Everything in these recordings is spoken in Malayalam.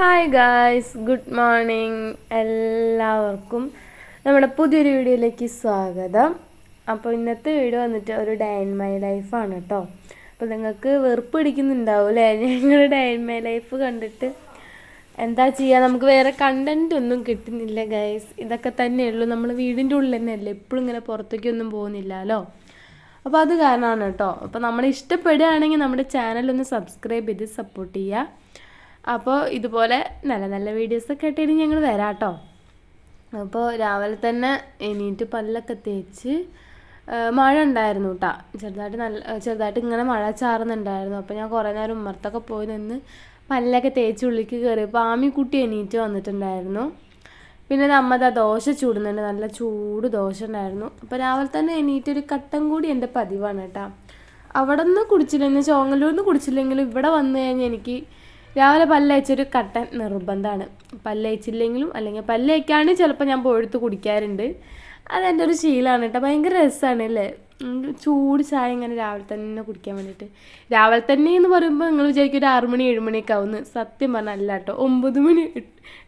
Hi guys, good morning. എല്ലാവർക്കും നമ്മുടെ പുതിയൊരു വീഡിയോയിലേക്ക് സ്വാഗതം. അപ്പോൾ ഇന്നത്തെ വീഡിയോ വന്നിട്ട് ഒരു ഡേ ഇൻ മൈ ലൈഫാണ് കേട്ടോ. അപ്പോൾ നിങ്ങൾക്ക് വെറുപ്പ് പിടിക്കുന്നുണ്ടാവും അല്ലേ, ഞങ്ങൾ ഡേ ഇൻ മൈ ലൈഫ് കണ്ടിട്ട്. എന്താ ചെയ്യുക, നമുക്ക് വേറെ കണ്ടൻറ്റ് ഒന്നും കിട്ടുന്നില്ല ഗൈസ്. ഇതൊക്കെ തന്നെയുള്ളൂ. നമ്മൾ വീടിൻ്റെ ഉള്ളിൽ തന്നെയല്ലേ, എപ്പോഴും ഇങ്ങനെ പുറത്തേക്കൊന്നും പോകുന്നില്ലല്ലോ. അപ്പോൾ അത് കാരണമാണ് കേട്ടോ. അപ്പോൾ നമ്മൾ ഇഷ്ടപ്പെടുകയാണെങ്കിൽ നമ്മുടെ ചാനലൊന്ന് സബ്സ്ക്രൈബ് ചെയ്ത് സപ്പോർട്ട് ചെയ്യുക. അപ്പോൾ ഇതുപോലെ നല്ല നല്ല വീഡിയോസൊക്കെ ആയിട്ട് ഞങ്ങൾ വരാം കേട്ടോ. അപ്പോൾ രാവിലെ തന്നെ എണീറ്റ് പല്ലൊക്കെ തേച്ച് മഴ ഉണ്ടായിരുന്നു കേട്ടോ. ചെറുതായിട്ട് ഇങ്ങനെ മഴ ചാറുന്നുണ്ടായിരുന്നു. അപ്പോൾ ഞാൻ കുറേ നേരം ഉമ്മർത്തൊക്കെ പോയി നിന്ന് പല്ലൊക്കെ തേച്ച് ഉള്ളിലേക്ക് കയറിയപ്പോൾ ആമിക്കുട്ടി എണീറ്റ് വന്നിട്ടുണ്ടായിരുന്നു. പിന്നെ അമ്മ ദോശ ചൂടുന്നുണ്ട്, നല്ല ചൂട് ദോശ ഉണ്ടായിരുന്നു. അപ്പോൾ രാവിലെ തന്നെ എണീറ്റൊരു കട്ടൻ കൂടി എൻ്റെ പതിവാണ് കേട്ടോ. അവിടെ നിന്ന് കുടിച്ചില്ലെങ്കിൽ, ചോങ്ങല്ലൂരിൽ നിന്ന് കുടിച്ചില്ലെങ്കിലും ഇവിടെ വന്നു കഴിഞ്ഞാൽ എനിക്ക് രാവിലെ പല്ലയച്ചൊരു കട്ടൻ നിർബന്ധമാണ്. പല്ലയച്ചില്ലെങ്കിലും അല്ലെങ്കിൽ പല്ലയക്കാണെങ്കിൽ ചിലപ്പോൾ ഞാൻ പോയെടുത്ത് കുടിക്കാറുണ്ട്. അതെൻ്റെ ഒരു ശീലമാണ് കേട്ടോ. ഭയങ്കര രസമാണ് അല്ലേ, ചൂട് ചായ ഇങ്ങനെ രാവിലെ തന്നെ കുടിക്കാൻ വേണ്ടിയിട്ട്. രാവിലെ തന്നെ എന്ന് പറയുമ്പോൾ നിങ്ങൾ വിചാരിക്കും ഒരു 6 മണി 7 മണിയൊക്കെ ആവുമെന്ന്. സത്യം പറഞ്ഞാൽ അല്ല കേട്ടോ, 9 മണി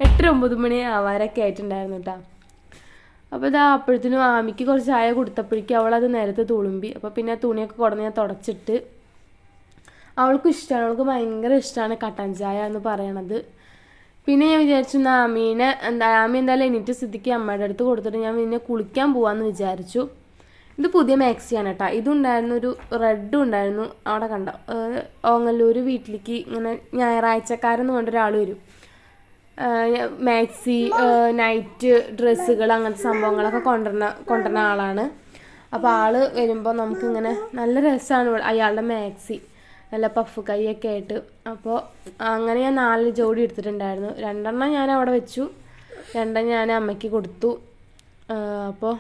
8-9 മണി ആവാറൊക്കെ ആയിട്ടുണ്ടായിരുന്നു കേട്ടോ. അപ്പോൾ ഇതാ അപ്പോഴത്തേനും ആമിക്ക് കുറച്ച് ചായ കൊടുത്തപ്പോഴേക്കും അവളത് നേരത്തെ തുളുമ്പി. അപ്പോൾ പിന്നെ തുണിയൊക്കെ കൊണ്ടുവന്ന് ഞാൻ തുടച്ചിട്ട്, അവൾക്കും ഇഷ്ടമാണ്, അവൾക്ക് ഭയങ്കര ഇഷ്ടമാണ് കട്ടൻ ചായ എന്ന് പറയണത്. പിന്നെ ഞാൻ വിചാരിച്ചു ആമി എന്തായാലും എണീറ്റ് സ്ഥിതിക്ക് അമ്മയുടെ അടുത്ത് കൊടുത്തിട്ട് ഞാൻ പിന്നെ കുളിക്കാൻ പോകാമെന്ന് വിചാരിച്ചു. ഇത് പുതിയ മാക്സിയാണ് കേട്ടോ. ഇതുണ്ടായിരുന്നു, ഒരു റെഡും ഉണ്ടായിരുന്നു. അവിടെ കണ്ടോ, ഓങ്ങല്ലൂർ വീട്ടിലേക്ക് ഇങ്ങനെ ഞായറാഴ്ചക്കാരെന്ന് കൊണ്ട് ഒരാൾ വരും. മാക്സി, നൈറ്റ് ഡ്രസ്സുകൾ, അങ്ങനത്തെ സംഭവങ്ങളൊക്കെ കൊണ്ടുവരുന്ന ആളാണ്. അപ്പോൾ ആൾ വരുമ്പോൾ നമുക്കിങ്ങനെ നല്ല രസമാണ് അയാളുടെ മാക്സി, നല്ല പഫ് കൈയൊക്കെ ആയിട്ട്. അപ്പോൾ അങ്ങനെ ഞാൻ 4 ജോഡി എടുത്തിട്ടുണ്ടായിരുന്നു. 2 ഞാൻ അവിടെ വെച്ചു, 2 ഞാൻ അമ്മയ്ക്ക് കൊടുത്തു. അപ്പോൾ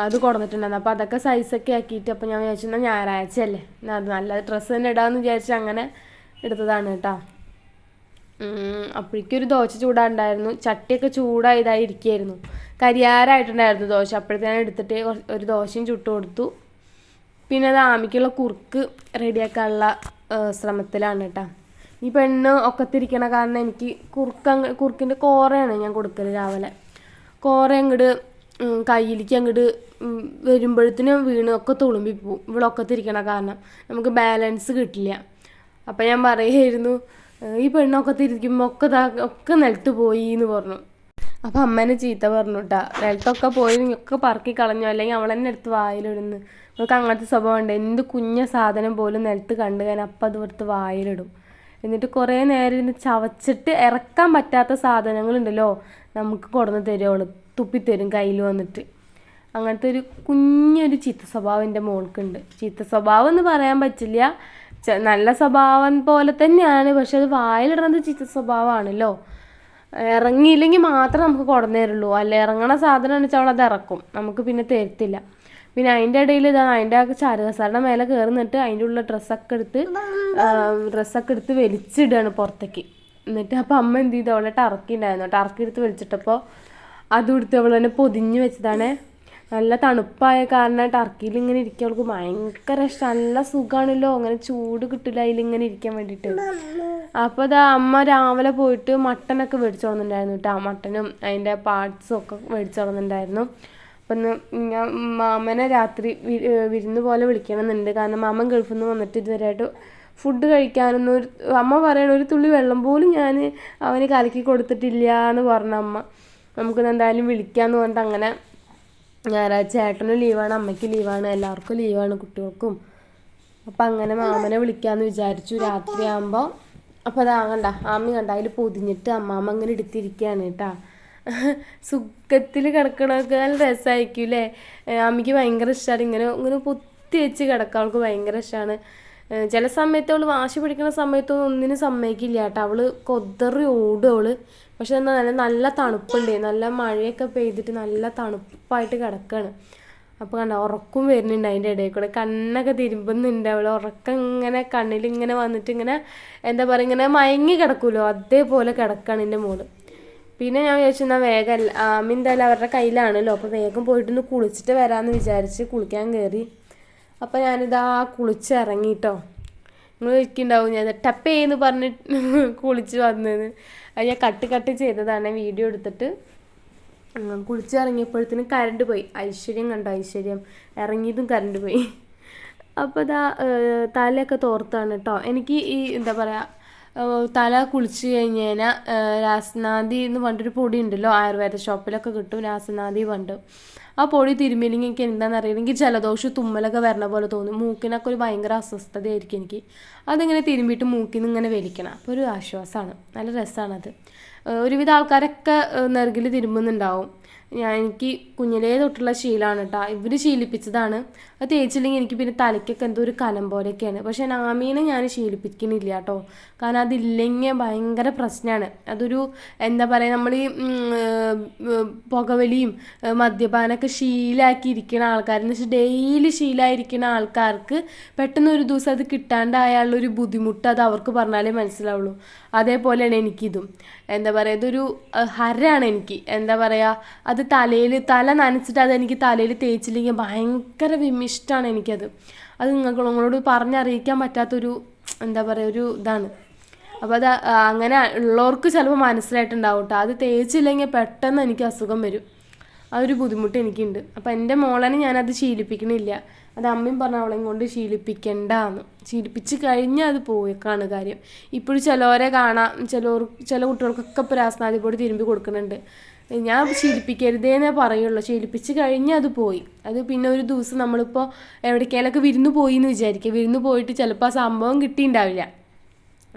അത് കൊടുത്തിട്ടുണ്ടായിരുന്നു. അപ്പോൾ അതൊക്കെ സൈസൊക്കെ ആക്കിയിട്ട്, അപ്പോൾ ഞാൻ വിചാരിച്ചു എന്നാൽ ഞായറാഴ്ച അല്ലേ, അത് നല്ല ഡ്രസ്സ് തന്നെ ഇടാമെന്ന് വിചാരിച്ച് അങ്ങനെ എടുത്തതാണ് കേട്ടോ. അപ്പോഴേക്കൊരു ദോശ ചൂടാണ്ടായിരുന്നു. ചട്ടിയൊക്കെ ചൂടായതായിരിക്കുമായിരുന്നു, കരിയാറായിട്ടുണ്ടായിരുന്നു ദോശ. അപ്പോഴത്തേനും എടുത്തിട്ട് ഒരു ദോശയും ചുട്ട് കൊടുത്തു. പിന്നെ അത് ആമിക്കുള്ള കുറുക്ക് റെഡിയാക്കാനുള്ള ശ്രമത്തിലാണ് കേട്ടോ. ഈ പെണ്ണ് ഒക്കത്തിരിക്കണ കാരണം എനിക്ക് കുറുക്കിൻ്റെ കോറയാണ് ഞാൻ കൊടുക്കൽ രാവിലെ. കോറ അങ്ങോട്ട് കയ്യിലേക്ക് അങ്ങോട്ട് വരുമ്പോഴത്തേനും വീണ് ഒക്കെ തുളുമ്പി പോവും, ഇവളൊക്കത്തിരിക്കണ കാരണം നമുക്ക് ബാലൻസ് കിട്ടില്ല. അപ്പം ഞാൻ പറയുമായിരുന്നു, ഈ പെണ്ണൊക്കത്തിരിക്കുമ്പോൾ ഒക്കെ നിലത്ത് പോയി എന്ന് പറഞ്ഞു. അപ്പം അമ്മേനെ ചീത്ത പറഞ്ഞു കേട്ടോ. നിലത്തൊക്കെ പോയി ഒക്കെ പറക്കി കളഞ്ഞു, അല്ലെങ്കിൽ അവൾ തന്നെ എടുത്ത് വായിലിടുന്നു. അവൾക്ക് അങ്ങനത്തെ സ്വഭാവം ഉണ്ട്. എന്ത് കുഞ്ഞ സാധനം പോലും നിലത്ത് കണ്ടു കഴിഞ്ഞാൽ അപ്പം അത് എടുത്ത് വായിലിടും. എന്നിട്ട് കുറേ നേരം ഇരുന്ന് ചവച്ചിട്ട് ഇറക്കാൻ പറ്റാത്ത സാധനങ്ങളുണ്ടല്ലോ നമുക്ക് കൊടുന്ന് തരും, അവൾ തുപ്പിത്തരും കയ്യിൽ വന്നിട്ട്. അങ്ങനത്തെ ഒരു കുഞ്ഞൊരു ചീത്ത സ്വഭാവം എൻ്റെ മോൾക്കുണ്ട്. ചീത്ത സ്വഭാവം എന്ന് പറയാൻ പറ്റില്ല, നല്ല സ്വഭാവം പോലെ തന്നെയാണ്. പക്ഷെ അത് വായിലിടുന്നത് ചീത്ത സ്വഭാവമാണല്ലോ. ഇറങ്ങിയില്ലെങ്കിൽ മാത്രം നമുക്ക് കൊടുന്നു തരുള്ളൂ, അല്ല ഇറങ്ങണ സാധനം വെച്ചാൽ അവൾ അത് ഇറക്കും, നമുക്ക് പിന്നെ തരത്തില്ല. പിന്നെ അതിൻ്റെ ഇടയിൽ അതിൻ്റെ ആ ചാരുകസാരുടെ മേലെ കയറുന്നിട്ട് അതിൻ്റെ ഉള്ള ഡ്രസ്സൊക്കെ എടുത്ത് വലിച്ചിടുകയാണ് പുറത്തേക്ക്. എന്നിട്ട് അപ്പോൾ അമ്മ എന്ത് ചെയ്തു, അവളെ ടർക്കിണ്ടായിരുന്നു, ടർക്കി എടുത്ത് വലിച്ചിട്ടപ്പോൾ അതും എടുത്ത് അവൾ തന്നെ പൊതിഞ്ഞ് വെച്ചതാണ്. നല്ല തണുപ്പായ കാരണം ടർക്കിയിൽ ഇങ്ങനെ ഇരിക്കാൻ അവൾക്ക് ഭയങ്കര ഇഷ്ടം. നല്ല സുഖമാണല്ലോ, അങ്ങനെ ചൂട് കിട്ടില്ല അതിലിങ്ങനെ ഇരിക്കാൻ വേണ്ടിയിട്ട്. അപ്പോൾ അത് അമ്മ രാവിലെ പോയിട്ട് മട്ടനൊക്കെ മേടിച്ചു കൊടുക്കുന്നുണ്ടായിരുന്നു കേട്ടോ. മട്ടനും അതിൻ്റെ പാർട്സും ഒക്കെ മേടിച്ചു കൊടുക്കുന്നുണ്ടായിരുന്നു. അപ്പം ഞാൻ മാമനെ രാത്രി വിരുന്ന് പോലെ വിളിക്കണമെന്നുണ്ട്. കാരണം മാമൻ ഗൾഫിൽ നിന്ന് വന്നിട്ട് ഇതുവരെയായിട്ട് ഫുഡ് കഴിക്കാനൊന്നും അമ്മ പറയണ ഒരു തുള്ളി വെള്ളം പോലും ഞാൻ അവന് കലക്കി കൊടുത്തിട്ടില്ല എന്ന് പറഞ്ഞ അമ്മ. നമുക്കിന്ന് എന്തായാലും വിളിക്കാമെന്ന് പറഞ്ഞിട്ട് അങ്ങനെ ഞായറാഴ്ച ചേട്ടനും ലീവാണ്, അമ്മയ്ക്ക് ലീവാണ്, എല്ലാവർക്കും ലീവാണ്, കുട്ടികൾക്കും. അപ്പം അങ്ങനെ മാമനെ വിളിക്കാമെന്ന് വിചാരിച്ചു രാത്രിയാകുമ്പോൾ. അപ്പോൾ അത് കണ്ട ആമി കണ്ട അതിൽ പൊതിഞ്ഞിട്ട് അമ്മാമ്മ അങ്ങനെ എടുത്തിരിക്കുകയാണ് കേട്ടോ. സുഖത്തിൽ കിടക്കണമൊക്കെ നല്ല രസമായിരിക്കും അല്ലേ. അമ്മയ്ക്ക് ഭയങ്കര ഇഷ്ടമാണ് ഇങ്ങനെ പൊത്തി വെച്ച് കിടക്കാൻ. അവൾക്ക് ഭയങ്കര ഇഷ്ടമാണ്. ചില സമയത്ത് അവൾ വാശി പിടിക്കുന്ന സമയത്തൊന്നും ഒന്നിനും സമ്മതിക്കില്ല കേട്ടോ. അവൾ കൊതറി ഓടും അവൾ. പക്ഷെ എന്നാൽ നല്ല തണുപ്പുണ്ട്, നല്ല മഴയൊക്കെ പെയ്തിട്ട് നല്ല തണുപ്പായിട്ട് കിടക്കുകയാണ്. അപ്പോൾ കണ്ട ഉറക്കം വരുന്നുണ്ട് അതിൻ്റെ ഇടയിൽ കൂടെ, കണ്ണൊക്കെ തിരുമ്പുന്നുണ്ട് അവൾ. ഉറക്കം ഇങ്ങനെ കണ്ണിലിങ്ങനെ വന്നിട്ട് ഇങ്ങനെ എന്താ പറയുക, ഇങ്ങനെ മയങ്ങി കിടക്കുമല്ലോ അതേപോലെ കിടക്കുകയാണ് എൻ്റെ മോള്. പിന്നെ ഞാൻ വിചാരിച്ചു എന്നാൽ വേഗം ആമി എന്തായാലും അവരുടെ കയ്യിലാണല്ലോ, അപ്പോൾ വേഗം പോയിട്ടൊന്ന് കുളിച്ചിട്ട് വരാമെന്ന് വിചാരിച്ച് കുളിക്കാൻ കയറി. അപ്പോൾ ഞാനിതാ കുളിച്ചിറങ്ങി കേട്ടോ. നിങ്ങൾ വിളിക്കുന്നുണ്ടാവും ഞാൻ ടപ്പ് ചെയ്യുന്നു പറഞ്ഞിട്ട് കുളിച്ച് വന്നതെന്ന്. അത് ഞാൻ കട്ട് ചെയ്തതാണ് വീഡിയോ എടുത്തിട്ട്. കുളിച്ചിറങ്ങിയപ്പോഴത്തേനും കറണ്ട് പോയി. ഐശ്വര്യം കണ്ടോ, ഐശ്വര്യം ഇറങ്ങിയതും കറണ്ട് പോയി. അപ്പോൾ ഇതാ തലയൊക്കെ തോർത്താണ് കേട്ടോ. എനിക്ക് ഈ എന്താ പറയുക, തല കുളിച്ച് കഴിഞ്ഞ് കഴിഞ്ഞാൽ രാസനാദി എന്ന് പറഞ്ഞിട്ടൊരു പൊടി ഉണ്ടല്ലോ, ആയുർവേദ ഷോപ്പിലൊക്കെ കിട്ടും രാസനാദി പണ്ട്. ആ പൊടി തിരുമ്മില്ലെങ്കിൽ എനിക്ക് എന്താണെന്ന് അറിയില്ല, എനിക്ക് ജലദോഷം തുമ്മലൊക്കെ വരണ പോലെ തോന്നും. മൂക്കിനൊക്കെ ഒരു ഭയങ്കര അസ്വസ്ഥതയായിരിക്കും എനിക്ക്. അതിങ്ങനെ തിരുമ്മിയിട്ട് മൂക്കിൽ നിന്ന് ഇങ്ങനെ വലിക്കണം, അപ്പോൾ ഒരു ആശ്വാസമാണ്, നല്ല രസമാണത്. ഒരുവിധ ആൾക്കാരൊക്കെ നെറുകിൽ തിരുമ്പുന്നുണ്ടാവും. എനിക്ക് കുഞ്ഞിലേ തൊട്ടുള്ള ശീലമാണ് കേട്ടോ, ഇവർ ശീലിപ്പിച്ചതാണ്. അത് തേച്ചില്ലെങ്കിൽ എനിക്ക് പിന്നെ തലയ്ക്കൊക്കെ എന്തോ ഒരു കനം പോലെയൊക്കെയാണ്. പക്ഷേ നാമീനെ ഞാൻ ശീലിപ്പിക്കുന്നില്ല കേട്ടോ, കാരണം അതില്ലെങ്കിൽ ഭയങ്കര പ്രശ്നമാണ്. അതൊരു എന്താ പറയുക, നമ്മൾ ഈ പുകവലിയും മദ്യപാനമൊക്കെ ശീലമാക്കിയിരിക്കുന്ന ആൾക്കാരെന്ന് വെച്ചാൽ ഡെയിലി ശീലമായിരിക്കുന്ന ആൾക്കാർക്ക് പെട്ടെന്ന് ഒരു ദിവസം അത് കിട്ടാണ്ടായാലുള്ളൊരു ബുദ്ധിമുട്ട് അത് അവർക്ക് പറഞ്ഞാലേ മനസ്സിലാവുള്ളൂ. അതേപോലെയാണ് എനിക്കിതും. എന്താ പറയുക, ഇതൊരു ഹരമാണ് എനിക്ക്. എന്താ പറയുക, അത് തല നനച്ചിട്ട് അതെനിക്ക് തലയിൽ തേച്ചില്ലെങ്കിൽ ഭയങ്കര വിമിഷ്ടമാണ് എനിക്കത്. അത് നിങ്ങളോട് പറഞ്ഞറിയിക്കാൻ പറ്റാത്തൊരു എന്താ പറയുക ഒരു ഇതാണ്. അപ്പോൾ അത് അങ്ങനെ ഉള്ളവർക്ക് ചിലപ്പോൾ മനസ്സിലായിട്ടുണ്ടാവും കേട്ടോ. അത് തേച്ചില്ലെങ്കിൽ പെട്ടെന്ന് എനിക്ക് അസുഖം വരും, ആ ഒരു ബുദ്ധിമുട്ട് എനിക്കുണ്ട്. അപ്പോൾ എൻ്റെ മോളനെ ഞാനത് ശീലിപ്പിക്കണില്ല. അത് അമ്മയും പറഞ്ഞ അവളെയും കൊണ്ട് ശീലിപ്പിക്കണ്ടെന്ന്. ശീലിപ്പിച്ച് കഴിഞ്ഞാൽ അത് പോയേക്കാണ് കാര്യം. ഇപ്പോഴും ചിലവരെ കാണാം, ചില കുട്ടികൾക്കൊക്കെ ഇപ്പോൾ രാസനാദി പൊടി തിരുമ്പി കൊടുക്കുന്നുണ്ട്. ഞാൻ ശീലിപ്പിക്കരുതേന്നേ പറയുള്ളൂ. ശീലിപ്പിച്ച് കഴിഞ്ഞാൽ അത് പോയി. അത് പിന്നെ ഒരു ദിവസം നമ്മളിപ്പോൾ എവിടേക്കെങ്കിലൊക്കെ വിരുന്ന് പോയി എന്ന് വിചാരിക്കുക, വിരുന്ന് പോയിട്ട് ചിലപ്പോൾ ആ സംഭവം കിട്ടിയിട്ടുണ്ടാവില്ല,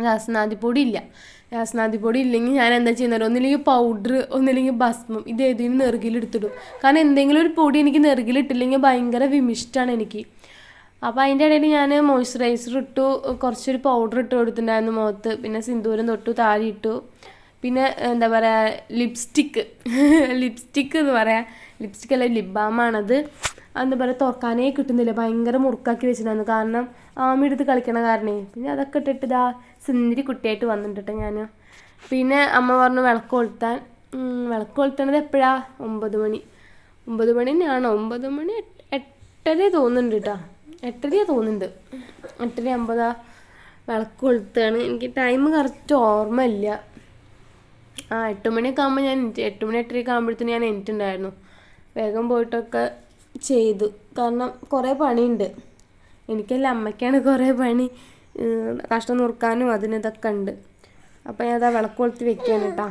രാസനാദിപ്പൊടി ഇല്ല. രാസനാദിപ്പൊടി ഇല്ലെങ്കിൽ ഞാൻ എന്താ ചെയ്യുന്നത്, ഒന്നില്ലെങ്കിൽ പൗഡർ, ഒന്നില്ലെങ്കിൽ ഭസ്മം, ഇത് ഏതെങ്കിലും നെറുകിലെടുത്തിടും. കാരണം എന്തെങ്കിലും ഒരു പൊടി എനിക്ക് നെറുകിലിട്ടില്ലെങ്കിൽ ഭയങ്കര വിമിഷ്ടമാണ് എനിക്ക്. അപ്പോൾ അതിൻ്റെ ഇടയിൽ ഞാൻ മോയ്സ്ചറൈസർ ഇട്ടു, കുറച്ചൊരു പൗഡർ ഇട്ട് കൊടുത്തിട്ടുണ്ടായിരുന്നു മുഖത്ത്, പിന്നെ സിന്ദൂരം തൊട്ടു, താഴെ ഇട്ടു, പിന്നെ എന്താ പറയുക ലിപ്സ്റ്റിക്ക് എന്ന് പറയാം, ലിപ്സ്റ്റിക് അല്ല ലിപ് ബാമാണത്. എന്താ പറയുക, തുറക്കാനേ കിട്ടുന്നില്ല, ഭയങ്കര മുറുക്കാക്കി വെച്ചിട്ടുണ്ടായിരുന്നു. കാരണം ആമി എടുത്ത് കളിക്കണ കാരണേ. പിന്നെ അതൊക്കെ ഇട്ടിട്ട് ഇതാ സുന്ദരി കുട്ടിയായിട്ട് വന്നിട്ട് ഞാൻ. പിന്നെ അമ്മ പറഞ്ഞു വിളക്ക് കൊളുത്തണത് എപ്പോഴാണ്? 9 മണി തന്നെയാണോ? 9 മണി 8:30 തോന്നുന്നുണ്ട് കേട്ടോ, 8:30 തോന്നുന്നുണ്ട്, 8:50 വിളക്ക് കൊളുത്താണ്. എനിക്ക് ടൈം കറക്റ്റ് ഓർമ്മയില്ല. 8 മണിയൊക്കെ ആകുമ്പോൾ 8 മണി 8:30 ആകുമ്പോഴത്തേന് ഞാൻ എണീറ്റുണ്ടായിരുന്നു. വേഗം പോയിട്ടൊക്കെ ചെയ്തു, കാരണം കുറേ പണിയുണ്ട്. എനിക്കല്ല, അമ്മയ്ക്കാണ് കുറേ പണി, കഷ്ണം നുറുക്കാനും ഇതൊക്കെ ഉണ്ട്. അപ്പോൾ ഞാൻ അതാ വിളക്ക് കൊളുത്തി വെക്കുകയാണ് കേട്ടോ.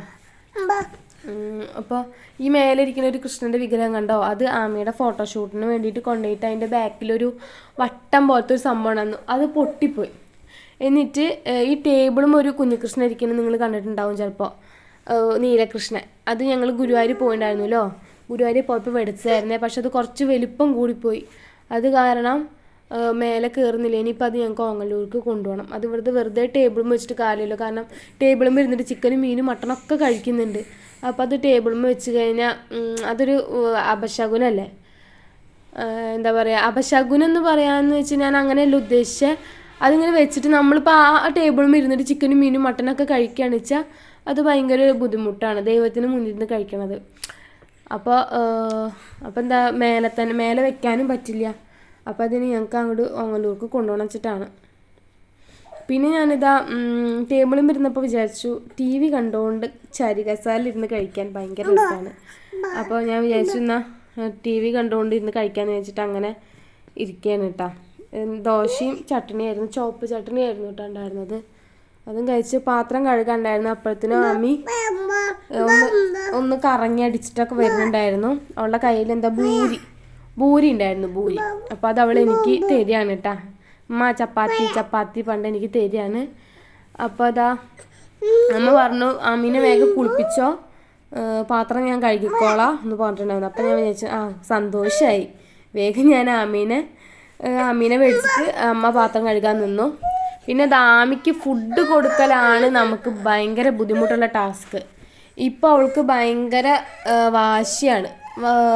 അപ്പോൾ ഈ മേലെ ഇരിക്കുന്ന ഒരു കൃഷ്ണൻ്റെ വിഗ്രഹം കണ്ടോ, അത് ആമയുടെ ഫോട്ടോഷൂട്ടിന് വേണ്ടിയിട്ട് കൊണ്ടുപോയിട്ട് അതിൻ്റെ ബാക്കിലൊരു വട്ടം പോലത്തെ ഒരു സംഭവം ഉണ്ടായിരുന്നു, അത് പൊട്ടിപ്പോയി. എന്നിട്ട് ഈ ടേബിളും ഒരു കുഞ്ഞികൃഷ്ണൻ ഇരിക്കുന്നത് നിങ്ങൾ കണ്ടിട്ടുണ്ടാവും ചിലപ്പോൾ, നീലകൃഷ്ണൻ. അത് ഞങ്ങൾ ഗുരുവായൂർ പോയിട്ടുണ്ടായിരുന്നല്ലോ, ഗുരുവായൂർ പോയപ്പോൾ മേടിച്ചതായിരുന്നേ. പക്ഷെ അത് കുറച്ച് വലിപ്പം കൂടിപ്പോയി, അത് കാരണം മേലെ കയറുന്നില്ല. ഇനിയിപ്പോൾ അത് ഞങ്ങൾക്ക് ഓങ്ങല്ലൂർക്ക് കൊണ്ടുപോകണം. അത് വെറുതെ ടേബിളും വെച്ചിട്ട് കാര്യമില്ല, കാരണം ടേബിളും ഇരുന്നിട്ട് ചിക്കനും മീനും മട്ടണൊക്കെ കഴിക്കുന്നുണ്ട്. അപ്പോൾ അത് ടേബിളും വെച്ച് കഴിഞ്ഞാൽ അതൊരു അപശകുനല്ലേ, എന്താ പറയുക, അപശകുനം എന്ന് പറയാമെന്ന് വെച്ച് ഞാൻ അങ്ങനെയല്ല ഉദ്ദേശിച്ചത്. അതിങ്ങനെ വെച്ചിട്ട് നമ്മളിപ്പോൾ ആ ടേബിളും ഇരുന്നിട്ട് ചിക്കനും മീനും മട്ടനൊക്കെ കഴിക്കുകയാണെന്ന് വെച്ചാൽ അത് ഭയങ്കര ബുദ്ധിമുട്ടാണ്, ദൈവത്തിന് മുന്നിൽ നിന്ന് കഴിക്കണത്. അപ്പോൾ എന്താ മേലെ വെക്കാനും പറ്റില്ല. അപ്പോൾ അതിന് ഞങ്ങൾക്ക് അങ്ങോട്ട് ഓങ്ങല്ലൂർക്ക് കൊണ്ടുപോകണം വെച്ചിട്ടാണ്. പിന്നെ ഞാനിതാ ടേബിളും ഇരുന്നപ്പോൾ വിചാരിച്ചു TV കണ്ടുകൊണ്ട് ചരികസാലിരുന്ന് കഴിക്കാൻ ഭയങ്കര രസമാണ്. അപ്പോൾ ഞാൻ വിചാരിച്ചു എന്നാൽ TV കണ്ടുകൊണ്ട് ഇരുന്ന് കഴിക്കാമെന്ന് വെച്ചിട്ട് അങ്ങനെ ഇരിക്കുകയാണ് കേട്ടോ. ദോശയും ചട്നിയായിരുന്നു, ചുവപ്പ് ചട്നിയായിരുന്നു കേട്ടോ ഉണ്ടായിരുന്നത്. അതും കഴിച്ച് പാത്രം കഴുകാണ്ടായിരുന്നു. അപ്പോഴത്തേനും ആമി ഒന്ന് കറങ്ങി അടിച്ചിട്ടൊക്കെ വരുന്നുണ്ടായിരുന്നു. അവളുടെ കയ്യിൽ എന്താ ബൂരി ഉണ്ടായിരുന്നു, ബൂരി. അപ്പോൾ അത് അവൾ എനിക്ക് തരികയാണ് കേട്ടോ. അമ്മ ചപ്പാത്തി പണ്ട് എനിക്ക് തരികയാണ്. അപ്പോൾ അതാ അമ്മ പറഞ്ഞു ആമീനെ വേഗം കുളിപ്പിച്ചോ, പാത്രം ഞാൻ കഴുകിക്കോളാം എന്ന് പറഞ്ഞിട്ടുണ്ടായിരുന്നു. അപ്പോൾ ഞാൻ വിചാരിച്ചു സന്തോഷമായി. വേഗം ഞാൻ ആമീനെ മേടിച്ചിട്ട് അമ്മ പാത്രം കഴുകാൻ നിന്നു. പിന്നെ ആമിക്ക് ഫുഡ് കൊടുക്കലാണ് നമുക്ക് ഭയങ്കര ബുദ്ധിമുട്ടുള്ള ടാസ്ക്. ഇപ്പോൾ അവൾക്ക് ഭയങ്കര വാശിയാണ്.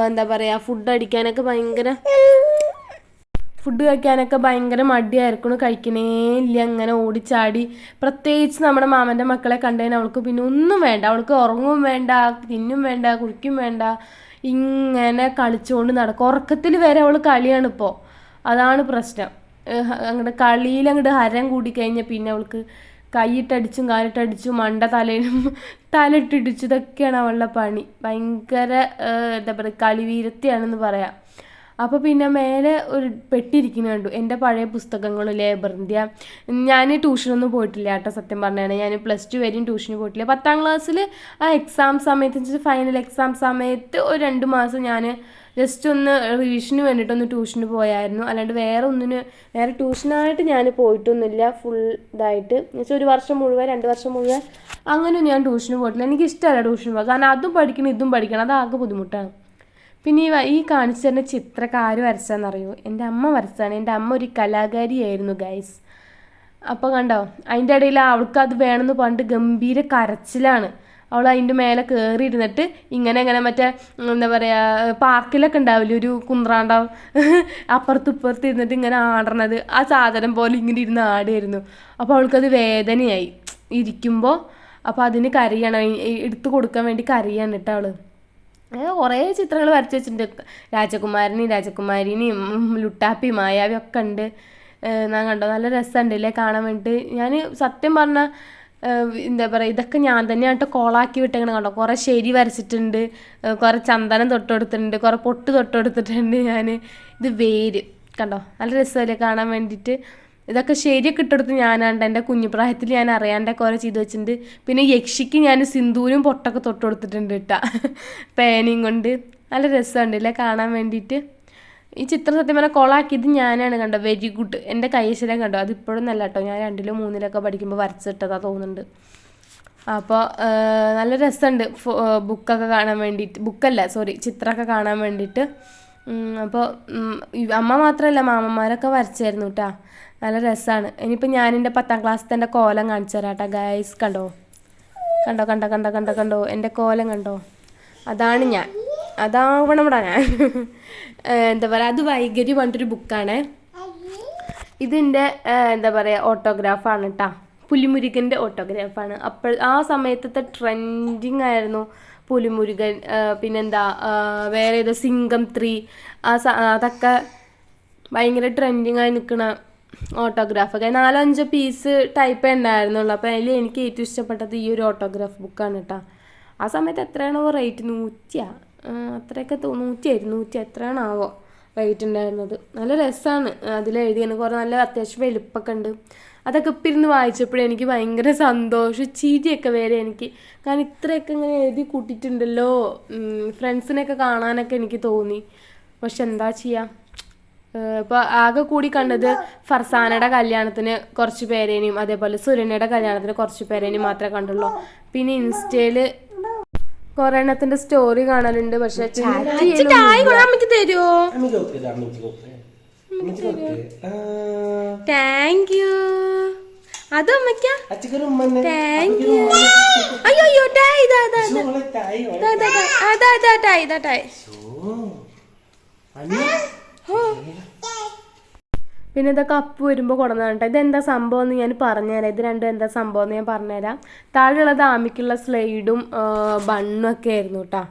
എന്താ പറയുക, ഫുഡ് കഴിക്കാനൊക്കെ ഭയങ്കര മടിയായിരിക്കണം, കഴിക്കണേ ഇല്ല, അങ്ങനെ ഓടിച്ചാടി. പ്രത്യേകിച്ച് നമ്മുടെ മാമൻ്റെ മക്കളെ കണ്ടുകഴിഞ്ഞാൽ അവൾക്ക് പിന്നെ ഒന്നും വേണ്ട, അവൾക്ക് ഉറങ്ങും വേണ്ട, തിന്നും വേണ്ട, കുടിക്കും വേണ്ട, ഇങ്ങനെ കളിച്ചുകൊണ്ട് നടക്കും. ഉറക്കത്തിൽ വരെ അവൾ കളിയാണിപ്പോൾ, അതാണ് പ്രശ്നം. അങ്ങോട്ട് കളിയിൽ അങ്ങോട്ട് ഹരം കൂടി കഴിഞ്ഞാൽ പിന്നെ അവൾക്ക് കൈയിട്ടടിച്ചും കാലിട്ടടിച്ചും തലയിലും തലയിട്ടിടിച്ചു. ഇതൊക്കെയാണ് അവളുടെ പണി. ഭയങ്കര എന്താ പറയുക കളിവീരത്തിയാണെന്ന് പറയാം. അപ്പോൾ പിന്നെ മേലെ ഒരു പെട്ടിരിക്കുന്ന കണ്ടു, എൻ്റെ പഴയ പുസ്തകങ്ങളും ലേബറിൻ്റെ. ഞാൻ ട്യൂഷനൊന്നും പോയിട്ടില്ല കേട്ടോ, സത്യം പറഞ്ഞാണ്. ഞാൻ +2 വരെയും ട്യൂഷന് പോയിട്ടില്ല. 10ാം ക്ലാസ്സിൽ ആ എക്സാം സമയത്ത് ഫൈനൽ എക്സാം സമയത്ത് ഒരു 2 മാസം ഞാൻ ജസ്റ്റ് ഒന്ന് റിവിഷന് വേണ്ടിയിട്ടൊന്ന് ട്യൂഷന് പോയായിരുന്നു. അല്ലാണ്ട് വേറെ ട്യൂഷനായിട്ട് ഞാൻ പോയിട്ടൊന്നുമില്ല. ഫുൾ ഇതായിട്ട് എന്നുവെച്ചാൽ 1 വർഷം മുഴുവൻ 2 വർഷം മുഴുവൻ അങ്ങനെയൊന്നും ഞാൻ ട്യൂഷന് പോയിട്ടില്ല. എനിക്കിഷ്ടമല്ല ട്യൂഷന് പോകാൻ. കാരണം അതും പഠിക്കണം ഇതും പഠിക്കണം, അതാകെ ബുദ്ധിമുട്ടാണ്. പിന്നെ ഈ കാണിച്ചു തരുന്ന ചിത്രമൊക്കെ ആര് വരച്ചാന്നറിയോ? എൻ്റെ അമ്മ വരച്ചതാണ്. എൻ്റെ അമ്മ ഒരു കലാകാരിയായിരുന്നു ഗൈസ്. അപ്പോൾ കണ്ടോ, അതിൻ്റെ ഇടയിൽ അവൾക്ക് അത് വേണമെന്ന് പറഞ്ഞിട്ട് ഗംഭീര കരച്ചിലാണ്. അവൾ അതിൻ്റെ മേലെ കയറിയിരുന്നിട്ട് ഇങ്ങനെ മറ്റേ എന്താ പറയുക പാർക്കിലൊക്കെ ഉണ്ടാവില്ലേ ഒരു കുന്ത്രാണ്ടാവും, അപ്പുറത്ത് ഇരുന്നിട്ട് ഇങ്ങനെ ആടണത്, ആ സാധനം പോലെ ഇങ്ങനെ ഇരുന്ന് ആടുമായിരുന്നു. അപ്പോൾ അവൾക്കത് വേദനയായി ഇരിക്കുമ്പോൾ. അപ്പോൾ അതിന് കരയാണ്, എടുത്തു കൊടുക്കാൻ വേണ്ടി കരയാണ് കേട്ടോ അവൾ. കുറേ ചിത്രങ്ങൾ വരച്ച് വെച്ചിട്ടുണ്ട്. രാജകുമാരിനെയും ലുട്ടാപ്പി മായാവി ഒക്കെ ഉണ്ട്. ഞാൻ കണ്ടോ, നല്ല രസമുണ്ടല്ലേ കാണാൻ വേണ്ടിയിട്ട്. ഞാൻ സത്യം പറഞ്ഞാൽ എന്താ പറയുക, ഇതൊക്കെ ഞാൻ തന്നെയാണ് കേട്ടോ കോളാക്കി വിട്ടേക്കണ. കണ്ടോ, കുറേ ശരി വരച്ചിട്ടുണ്ട്, കുറേ ചന്ദനം തൊട്ടെടുത്തിട്ടുണ്ട്, കുറേ പൊട്ട് തൊട്ടെടുത്തിട്ടുണ്ട് ഞാൻ. ഇത് വേര് കണ്ടോ, നല്ല രസമല്ലേ കാണാൻ വേണ്ടിയിട്ട്. ഇതൊക്കെ ശരിയൊക്കെ ഇട്ടെടുത്ത് ഞാനാണ്ട് എൻ്റെ കുഞ്ഞുപ്രായത്തിൽ ഞാൻ അറിയാണ്ടൊക്കെ ഓരോ ചെയ്ത് വെച്ചിട്ടുണ്ട്. പിന്നെ യക്ഷിക്ക് ഞാൻ സിന്ദൂരും പൊട്ടൊക്കെ തൊട്ട് കൊടുത്തിട്ടുണ്ട് കേട്ടോ, പേനയും കൊണ്ട്. നല്ല രസമുണ്ട് അല്ലേ കാണാൻ വേണ്ടിയിട്ട്. ഈ ചിത്രം സത്യം പറഞ്ഞാൽ കൊളാക്കിയത് ഞാനാണ്. കണ്ടോ, വെരി ഗുഡ്. എൻ്റെ കൈശലം കണ്ടോ, അതിപ്പോഴും നല്ല കേട്ടോ. ഞാൻ 2ലോ 3ലൊക്കെ പഠിക്കുമ്പോൾ വരച്ചിട്ടതാ തോന്നുന്നുണ്ട്. അപ്പോൾ നല്ല രസമുണ്ട് ബുക്കൊക്കെ കാണാൻ വേണ്ടിയിട്ട്. ബുക്കല്ല സോറി, ചിത്രമൊക്കെ കാണാൻ വേണ്ടിയിട്ട്. അപ്പോൾ അമ്മ മാത്രമല്ല മാമന്മാരൊക്കെ വരച്ചായിരുന്നു കേട്ടോ. നല്ല രസമാണ്. ഇനിയിപ്പോൾ ഞാൻ എൻ്റെ 10ാം ക്ലാസ്സിൽ എൻ്റെ കോലം കാണിച്ചു തരാം കേട്ടോ ഗൈസ്. കണ്ടോ എൻ്റെ കോലം കണ്ടോ, അതാണ് ഞാൻ, അതാവണം ഇവിടെ ഞാൻ. എന്താ പറയുക, അത് വൈകരി പറഞ്ഞിട്ടൊരു ബുക്കാണ്. ഇതിൻ്റെ എന്താ പറയുക ഓട്ടോഗ്രാഫാണ് കേട്ടോ, പുലിമുരുകൻ്റെ ഓട്ടോഗ്രാഫാണ്. അപ്പോൾ ആ സമയത്തത്തെ ട്രെൻഡിങ് ആയിരുന്നു പുലിമുരുകൻ. പിന്നെന്താ വേറെ ഏതോ സിംഗം 3, അതൊക്കെ ഭയങ്കര ട്രെൻഡിങ് ആയി നിൽക്കുന്ന ഓട്ടോഗ്രാഫൊക്കെ. 4-5 പീസ് ടൈപ്പ് ഉണ്ടായിരുന്നുള്ളൂ. അപ്പോൾ അതിൽ എനിക്ക് ഏറ്റവും ഇഷ്ടപ്പെട്ടത് ഈ ഒരു ഓട്ടോഗ്രാഫ് ബുക്കാണ് കേട്ടോ. ആ സമയത്ത് എത്രയാണോ റേറ്റ്, 100 അത്രയൊക്കെ 100 എത്രയാണാവോ റേറ്റ് ഉണ്ടായിരുന്നത്. നല്ല രസമാണ് അതിലെഴുതിയാണ്. കുറേ നല്ല അത്യാവശ്യം വലുപ്പമൊക്കെ ഉണ്ട്. അതൊക്കെ ഇപ്പം ഇരുന്ന് വായിച്ചപ്പോഴേ എനിക്ക് ഭയങ്കര സന്തോഷം, ചിരിയൊക്കെ വരെ എനിക്ക്. കാരണം ഇത്രയൊക്കെ ഇങ്ങനെ എഴുതി കൂട്ടിയിട്ടുണ്ടല്ലോ, ഫ്രണ്ട്സിനെയൊക്കെ കാണാനൊക്കെ എനിക്ക് തോന്നി. പക്ഷെ എന്താ ചെയ്യുക, ഇപ്പോൾ ആകെ കൂടി കണ്ടത് ഫർസാനയുടെ കല്യാണത്തിന് കുറച്ച് പേരേനെയും അതേപോലെ സുരനയുടെ കല്യാണത്തിന് കുറച്ച് പേരേനെയും മാത്രമേ കണ്ടുള്ളൂ. പിന്നെ ഇൻസ്റ്റയിൽ കുറേ എണ്ണത്തിൻ്റെ സ്റ്റോറി കാണലുണ്ട്. പക്ഷെ അമ്മയ്ക്ക് തരുമോ? Thank you. അത് അമ്മയ്ക്ക താങ്ക് യു. അയ്യോ ടായ് പിന്നെ ഇതൊക്കെ അപ്പ് വരുമ്പോൾ കൊണ്ടുവന്നാണ് കേട്ടോ. ഇതെന്താ സംഭവം എന്ന് ഞാൻ പറഞ്ഞുതരാം. ഇത് രണ്ടും എന്താ സംഭവം എന്ന് ഞാൻ പറഞ്ഞുതരാം. താഴെയുള്ളത് ആമിക്കുള്ള സ്ലൈഡും ബണ്ണും ഒക്കെ ആയിരുന്നു കേട്ടോ.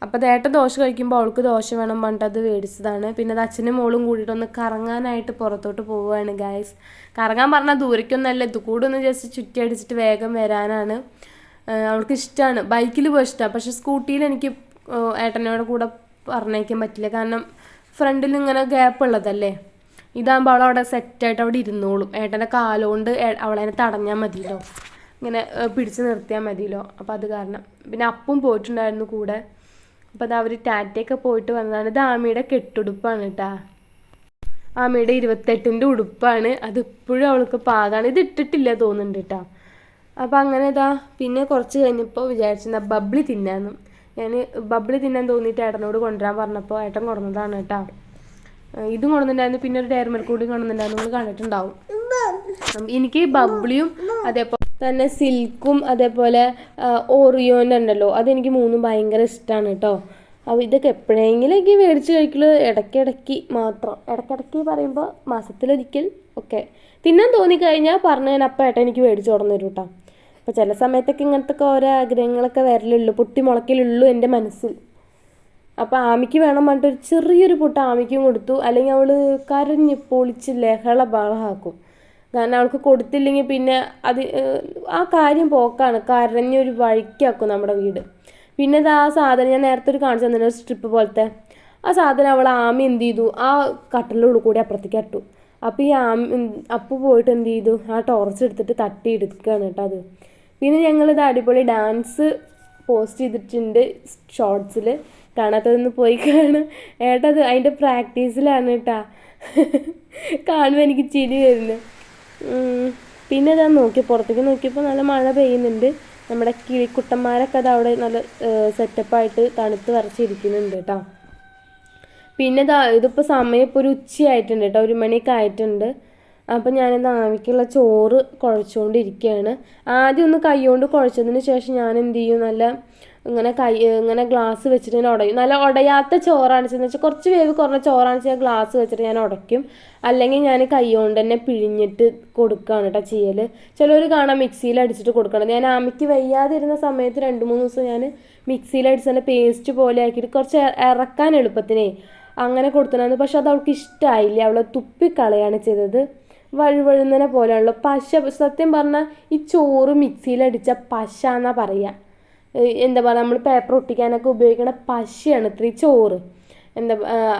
അപ്പോൾ ഏട്ടൻ ദോശ കഴിക്കുമ്പോൾ അവൾക്ക് ദോശ വേണം പറഞ്ഞിട്ട് അത് മേടിച്ചതാണ്. പിന്നെ അത് അച്ഛനും മോളും കൂടിയിട്ടൊന്ന് കറങ്ങാനായിട്ട് പുറത്തോട്ട് പോവുകയാണ് ഗൈസ്. കറങ്ങാൻ പറഞ്ഞാൽ ദൂരയ്ക്കൊന്നല്ല, ഇത് കൂടെ ഒന്ന് ജസ്റ്റ് ചുറ്റി അടിച്ചിട്ട് വേഗം വരാനാണ്. അവൾക്ക് ഇഷ്ടമാണ്, ബൈക്കിൽ പോയി ഇഷ്ടമാണ്. പക്ഷേ സ്കൂട്ടിയിൽ എനിക്ക് ഏട്ടനോട് കൂടെ പറഞ്ഞേക്കാൻ പറ്റില്ല. കാരണം ഫ്രണ്ടിൽ ഇങ്ങനെ ഗ്യാപ്പ് ഉള്ളതല്ലേ. ഇതാകുമ്പോൾ അവളവിടെ സെറ്റായിട്ട് അവിടെ ഇരുന്നോളും. ഏട്ടൻ്റെ കാലുകൊണ്ട് അവളെ തടഞ്ഞാൽ മതിയല്ലോ, ഇങ്ങനെ പിടിച്ച് നിർത്തിയാൽ മതിയല്ലോ. അപ്പോൾ അത് കാരണം. പിന്നെ അപ്പും പോയിട്ടുണ്ടായിരുന്നു കൂടെ. അപ്പോൾ അത് അവർ ടാറ്റയൊക്കെ പോയിട്ട് വന്നതാണ്. ഇത് ആമിയുടെ കെട്ടുടുപ്പാണ് കേട്ടോ, ആമിയുടെ 28ൻ്റെ ഉടുപ്പാണ്. അതിപ്പോഴും അവൾക്ക് പാകാണ്. ഇത് ഇട്ടിട്ടില്ല തോന്നുന്നുണ്ട് കേട്ടോ. അപ്പോൾ അങ്ങനെ ഇതാ പിന്നെ കുറച്ച് കഴിഞ്ഞപ്പോൾ വിചാരിച്ചിരുന്ന ബബ്ലി തിന്നാന്നും. ഞാൻ ബബ്ലി തിന്നാൻ തോന്നിയിട്ട് ഏട്ടനോട് കൊണ്ടുവരാൻ പറഞ്ഞപ്പോൾ ഏട്ടൻ കൊണ്ടുവന്നതാണ് കേട്ടോ. ഇതും കൊണ്ടുവന്നിട്ടുണ്ടായിരുന്നു, പിന്നെ ഒരു ഡയറി മിൽക്ക് കൂടി കൊണ്ടുവന്നിട്ടുണ്ടായിരുന്നു, നിങ്ങൾ കണ്ടിട്ടുണ്ടാവും. എനിക്ക് ബബ്ലിയും അതേപോലെ തന്നെ സിൽക്കും അതേപോലെ ഓറിയോൻ്റെ ഉണ്ടല്ലോ, അതെനിക്ക് 3 ഭയങ്കര ഇഷ്ടമാണ് കേട്ടോ. അപ്പോൾ ഇതൊക്കെ എപ്പോഴെങ്കിലും എനിക്ക് മേടിച്ച് കഴിക്കുള്ളൂ, ഇടയ്ക്കിടയ്ക്ക് മാത്രം. ഇടയ്ക്കിടയ്ക്ക് പറയുമ്പോൾ മാസത്തിലൊരിക്കൽ ഒക്കെ തിന്നാൻ തോന്നിക്കഴിഞ്ഞാൽ പറഞ്ഞു ഞാൻ അപ്പം ഏട്ടൻ എനിക്ക് മേടിച്ച് തുടർന്നു തരും കേട്ടോ. അപ്പോൾ ചില സമയത്തൊക്കെ ഇങ്ങനത്തെ ഓരോ ആഗ്രഹങ്ങളൊക്കെ വരലുള്ളൂ, പൊട്ടി മുളക്കലുള്ളൂ എൻ്റെ മനസ്സിൽ. അപ്പോൾ ആമിക്ക് വേണം പറഞ്ഞിട്ട് ഒരു ചെറിയൊരു പൊട്ട് ആമിക്കും കൊടുത്തു. അല്ലെങ്കിൽ അവൾ കരഞ്ഞ് പൊളിച്ച് ലഹള ബഹളമാക്കും. കാരണം അവൾക്ക് കൊടുത്തില്ലെങ്കിൽ പിന്നെ അത് ആ കാര്യം പോക്കാണ്, കരഞ്ഞൊരു വഴിക്കാക്കും നമ്മുടെ വീട്. പിന്നെ ഇത് ആ സാധനം ഞാൻ നേരത്തെ ഒരു കാണിച്ചു തന്നെ, ഒരു സ്ട്രിപ്പ് പോലത്തെ ആ സാധനം അവൾ ആമി എന്ത് ചെയ്തു, ആ കട്ടിലിൻ്റെ ഉള്ളിൽ കൂടി അപ്പുറത്തേക്ക് ഇട്ടു. അപ്പോൾ ഈ അപ്പു പോയിട്ട് എന്ത് ചെയ്തു, ആ ടോർച്ച് എടുത്തിട്ട് തട്ടി എടുക്കുകയാണ് കേട്ടോ അത്. പിന്നെ ഞങ്ങളിത് അടിപൊളി ഡാൻസ് പോസ്റ്റ് ചെയ്തിട്ടുണ്ട് ഷോർട്സിൽ, കാണാത്തതൊന്ന് പോയി കാണും ഏട്ടത് അതിൻ്റെ പ്രാക്ടീസിലാണ് കേട്ടാ. കാണുമ്പോൾ എനിക്ക് ചിരി വരുന്നു. പിന്നെ ഞാൻ പുറത്തേക്ക് നോക്കിയപ്പോൾ നല്ല മഴ പെയ്യുന്നുണ്ട്. നമ്മുടെ കിളിക്കുട്ടന്മാരൊക്കെ അത് അവിടെ നല്ല സെറ്റപ്പായിട്ട് തണുത്ത് വരച്ചിരിക്കുന്നുണ്ട് കേട്ടോ. പിന്നെ ഇതിപ്പോൾ സമയം ഇപ്പോൾ ഒരു ഉച്ചയായിട്ടുണ്ട് കേട്ടോ, 1 മണിയൊക്കെ ആയിട്ടുണ്ട്. അപ്പം ഞാനിന്ന് ആവിക്കുള്ള ചോറ് കുഴച്ചുകൊണ്ടിരിക്കുകയാണ്. ആദ്യം ഒന്ന് കൈ കൊണ്ട് കുഴച്ചതിന് ശേഷം ഞാൻ എന്ത് ചെയ്യും, നല്ല ഇങ്ങനെ ഗ്ലാസ് വെച്ചിട്ട് ഇങ്ങനെ ഉടയും. നല്ല ഉടയാത്ത ചോറാണെന്ന് വെച്ചാൽ കുറച്ച് വേവ് കുറഞ്ഞ ചോറാണെന്ന് വെച്ചാൽ ഗ്ലാസ് വെച്ചിട്ട് ഞാൻ ഉടയ്ക്കും. അല്ലെങ്കിൽ ഞാൻ കൈ കൊണ്ട് തന്നെ പിഴിഞ്ഞിട്ട് കൊടുക്കുകയാണ് കേട്ടോ ചെയ്യൽ. ചിലർ കാണാം മിക്സിയിൽ അടിച്ചിട്ട് കൊടുക്കണം. ഞാൻ ആമിക്ക് വയ്യാതിരുന്ന സമയത്ത് 2-3 ദിവസം ഞാൻ മിക്സിയിൽ അടിച്ച് തന്നെ പേസ്റ്റ് പോലെ ആക്കിയിട്ട് കുറച്ച് ഇറക്കാൻ എളുപ്പത്തിനേ അങ്ങനെ കൊടുത്തിട്ടുണ്ടായിരുന്നു. പക്ഷെ അത് അവൾക്ക് ഇഷ്ടമായില്ല, അവൾ തുപ്പിക്കളയാണ് ചെയ്തത്. വഴുവഴുന്നനെ പോലെയാണല്ലോ പശ. സത്യം പറഞ്ഞാൽ ഈ ചോറ് മിക്സിയിലടിച്ച പശ എന്നാ പറയുക. എന്താ പറയുക, നമ്മൾ പേപ്പർ ഒട്ടിക്കാനൊക്കെ ഉപയോഗിക്കുന്ന പശയാണ് ഇത്രയും ചോറ്.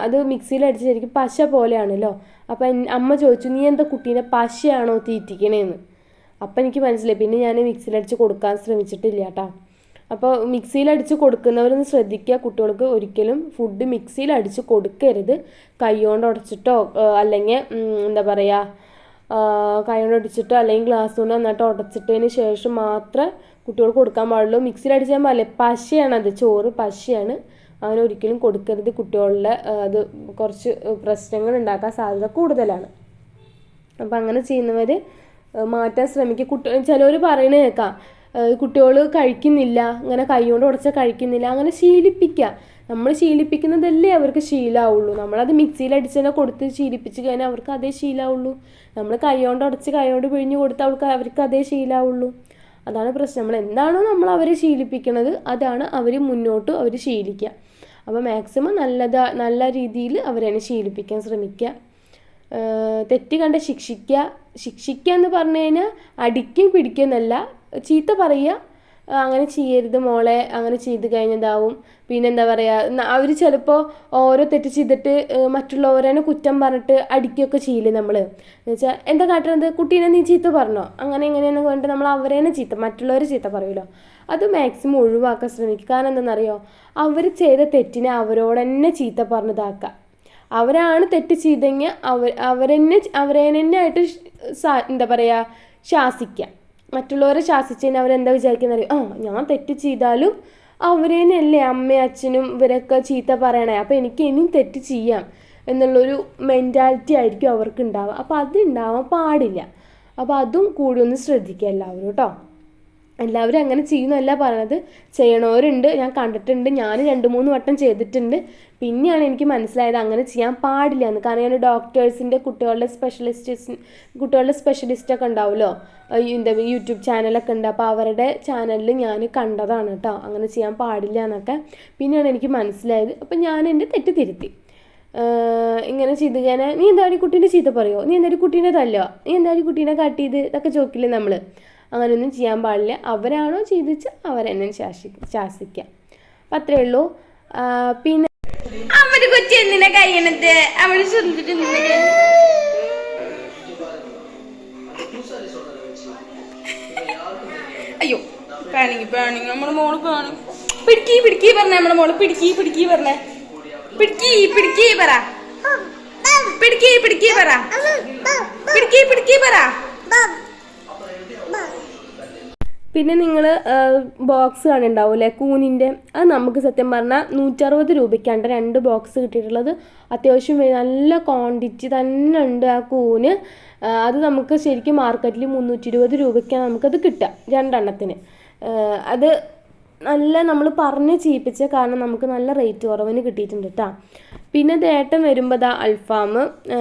അത് മിക്സിയിലടിച്ച് ശരിക്കും പശ പോലെയാണല്ലോ. അപ്പം അമ്മ ചോദിച്ചു, നീ എന്താ കുട്ടീനെ പശയാണോ തീറ്റിക്കണേന്ന്. അപ്പം എനിക്ക് മനസ്സിലായി. പിന്നെ ഞാൻ മിക്സിയിലടിച്ച് കൊടുക്കാൻ ശ്രമിച്ചിട്ടില്ല കേട്ടോ. അപ്പോൾ മിക്സിയിലടിച്ച് കൊടുക്കുന്നവരൊന്ന് ശ്രദ്ധിക്കുക, കുട്ടികൾക്ക് ഒരിക്കലും ഫുഡ് മിക്സിയിലടിച്ച് കൊടുക്കരുത്. കൈ കൊണ്ട് ഉടച്ചിട്ടോ അല്ലെങ്കിൽ എന്താ പറയുക, കൈ കൊണ്ട് ഒടിച്ചിട്ടോ അല്ലെങ്കിൽ ഗ്ലാസ് കൊണ്ട് നന്നായിട്ട് ഉടച്ചിട്ടതിന് ശേഷം മാത്രമേ കുട്ടികൾക്ക് കൊടുക്കാൻ പാടുള്ളൂ. മിക്സിയിലടിച്ചാൽ പാടില്ല, പശയാണത്, ചോറ് പശയാണ്. അങ്ങനെ ഒരിക്കലും കൊടുക്കരുത്. കുട്ടികളുടെ അത് കുറച്ച് പ്രശ്നങ്ങൾ ഉണ്ടാക്കാൻ സാധ്യത കൂടുതലാണ്. അപ്പം അങ്ങനെ ചെയ്യുന്നവർ മാറ്റാൻ ശ്രമിക്കുക. ചിലവർ പറയണ കേൾക്കാം, കുട്ടികൾ കഴിക്കുന്നില്ല, ഇങ്ങനെ കൈ കൊണ്ട് ഉടച്ചാൽ കഴിക്കുന്നില്ല. അങ്ങനെ ശീലിപ്പിക്കുക. നമ്മൾ ശീലിപ്പിക്കുന്നതല്ലേ അവർക്ക് ശീലമാവുള്ളൂ. നമ്മളത് മിക്സിയിലടിച്ച് തന്നെ കൊടുത്ത് ശീലിപ്പിച്ച് കഴിഞ്ഞാൽ അവർക്ക് അതേ ശീലമാവുള്ളൂ. നമ്മൾ കൈ കൊണ്ട് ഉടച്ച് കൈ കൊണ്ട് പിഴിഞ്ഞ് കൊടുത്താൽ അവർക്ക് അതേ ശീലമാവുള്ളൂ. അതാണ് പ്രശ്നം. നമ്മൾ എന്താണോ നമ്മൾ അവരെ ശീലിപ്പിക്കുന്നത് അതാണ് അവർ മുന്നോട്ട് ശീലിക്കുക. അപ്പോൾ മാക്സിമം നല്ല രീതിയിൽ അവരെ ശീലിപ്പിക്കാൻ ശ്രമിക്കുക. തെറ്റ് കണ്ട ശിക്ഷിക്കുക എന്ന് പറഞ്ഞു കഴിഞ്ഞാൽ അടിക്കും പിടിക്കുന്നല്ല, ചീത്ത പറയുക, അങ്ങനെ ചെയ്യരുത് മോളെ, അങ്ങനെ ചെയ്ത് കഴിഞ്ഞതാവും. പിന്നെ എന്താ പറയുക, അവർ ചിലപ്പോൾ ഓരോ തെറ്റ് ചെയ്തിട്ട് മറ്റുള്ളവരെ കുറ്റം പറഞ്ഞിട്ട് അടിക്കുകയൊക്കെ ചെയ്യില്ലേ നമ്മൾ. എന്ന് വെച്ചാൽ എന്താ കാട്ടുന്നത്, കുട്ടീനെ നീ ചീത്ത പറഞ്ഞോ, അങ്ങനെ ഇങ്ങനെയെന്ന് പറഞ്ഞിട്ട് നമ്മൾ അവരേനെ മറ്റുള്ളവരെ ചീത്ത പറയുമല്ലോ. അത് മാക്സിമം ഒഴിവാക്കാൻ ശ്രമിക്കുക. കാരണം എന്താണെന്നറിയോ, അവർ ചെയ്ത തെറ്റിനെ അവരോട് തന്നെ ചീത്ത പറഞ്ഞതാക്കുക. അവരാണ് തെറ്റ് ചെയ്തെങ്കിൽ അവരെന്നെ ആയിട്ട് എന്താ പറയുക ശാസിക്കുക. മറ്റുള്ളവരെ ശാസിച്ച് കഴിഞ്ഞാൽ അവരെന്താ വിചാരിക്കുന്നറിയോ, ഞാൻ തെറ്റ് ചെയ്താലും അവരേനല്ലേ അമ്മയും അച്ഛനും ഇവരൊക്കെ ചീത്ത പറയണേ, അപ്പോൾ എനിക്ക് ഇനിയും തെറ്റ് ചെയ്യാം എന്നുള്ളൊരു മെൻറ്റാലിറ്റി ആയിരിക്കും അവർക്ക് ഉണ്ടാവുക. അപ്പോൾ അത് ഉണ്ടാവാൻ പാടില്ല. അപ്പോൾ അതും കൂടി ഒന്ന് ശ്രദ്ധിക്കുക എല്ലാവരും കേട്ടോ. എല്ലാവരും അങ്ങനെ ചെയ്യുന്നതല്ല പറയണത്, ചെയ്യണവരുണ്ട്, ഞാൻ കണ്ടിട്ടുണ്ട്. ഞാൻ 2-3 വട്ടം ചെയ്തിട്ടുണ്ട്. പിന്നെയാണ് എനിക്ക് മനസ്സിലായത് അങ്ങനെ ചെയ്യാൻ പാടില്ല എന്ന്. കാരണം ഞാൻ ഡോക്ടേഴ്സിൻ്റെ കുട്ടികളുടെ സ്പെഷ്യലിസ്റ്റൊക്കെ ഉണ്ടാവുമല്ലോ, യൂട്യൂബ് ചാനലൊക്കെ ഉണ്ട്. അപ്പോൾ അവരുടെ ചാനലിൽ ഞാൻ കണ്ടതാണ് കേട്ടോ അങ്ങനെ ചെയ്യാൻ പാടില്ല എന്നൊക്കെ. പിന്നെയാണ് എനിക്ക് മനസ്സിലായത്. അപ്പം ഞാൻ എൻ്റെ തെറ്റ് തിരുത്തി. ഇങ്ങനെ ചെയ്ത് കഴിഞ്ഞാൽ നീ എന്തായാലും കുട്ടീനെ ചീത്ത പറയുമോ, നീ എന്തായാലും കുട്ടീനെ തല്ലോ, നീ എന്തായാലും കുട്ടീനെ കട്ട് ചെയ്ത് ഇതൊക്കെ ചോദിക്കില്ലേ നമ്മൾ. അങ്ങനെയൊന്നും ചെയ്യാൻ പാടില്ല. അവരാണോ ചെയ്തിച്ച് അവരെന്നെ ശാസിക്കുക. അപ്പം അത്രയേ ഉള്ളൂ. പിന്നെ അവര് കൊച്ചി എന്തിനാ കഴിയണത്, അവര് അയ്യോ പാണിങ് നമ്മുടെ മോള് പാണിങ് പിടിക്കി പറഞ്ഞ നമ്മുടെ മോള് പിടിക്കി പറഞ്ഞേ പിടിക്കി പറ പിന്നെ നിങ്ങൾ ബോക്സ് കാണുന്നുണ്ടാവും അല്ലേ കൂനിൻ്റെ, അത് നമുക്ക് സത്യം പറഞ്ഞാൽ 160 രൂപയ്ക്കാണ് 2 ബോക്സ് കിട്ടിയിട്ടുള്ളത്. അത്യാവശ്യം നല്ല ക്വാണ്ടിറ്റി തന്നെ ഉണ്ട് ആ കൂന്. അത് നമുക്ക് ശരിക്കും മാർക്കറ്റിൽ 320 രൂപയ്ക്കാണ് നമുക്കത് കിട്ടുക 2 എണ്ണത്തിന്. അത് നല്ല നമ്മൾ പറഞ്ഞ് ചെയ്യിപ്പിച്ച കാരണം നമുക്ക് നല്ല റേറ്റ് കുറവിന് കിട്ടിയിട്ടുണ്ട് കേട്ടോ. പിന്നെ ഏട്ടൻ വരുമ്പോൾ ഇതാ അൽഫാം,